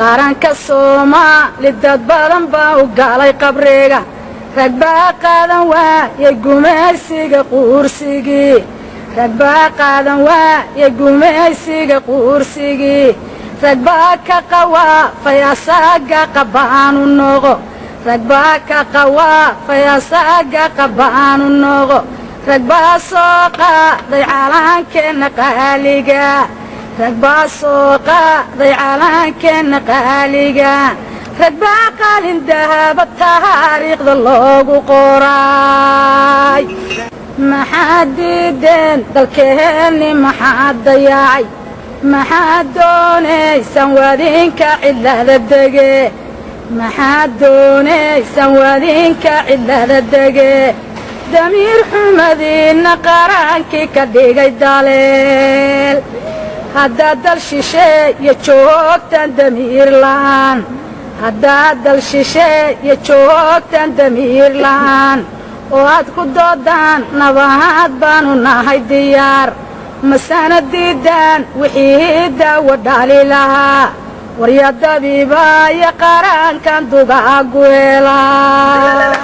qaranka Soomaaliya dad badan baa u galay qabriga rag baa qaadan waayay gumaysiga quursigii rag baa qaadan waayay gumaysiga quursigii rag baa ka qawaafay asaga qabaanu noqo rag baa ka qawaafay asaga qabaanu noqo rag baa soo qaaday calankeena qaaliga rag baa soo qaaday calankeena qaaliga rag baa qalin dahaba taariikhda loogu qoray maxaa diideen dalkeenni maxaa dayacay maxaa doonaysaan wadinka cidlada dege maxaa doonaysaan wadinka cidlada dege damiir xumadiina qarankii ka dhigay daleel haddaad dal shisheeye joogtaan damiir la'aan haddaad dal shisheeye joogtaan damiir la'aan oo aad ku doodaan nabad baanu nahay diyaar masana diidaan wixii daawo dhali lahaa warya dabiibaya qarankan dugaagu helaa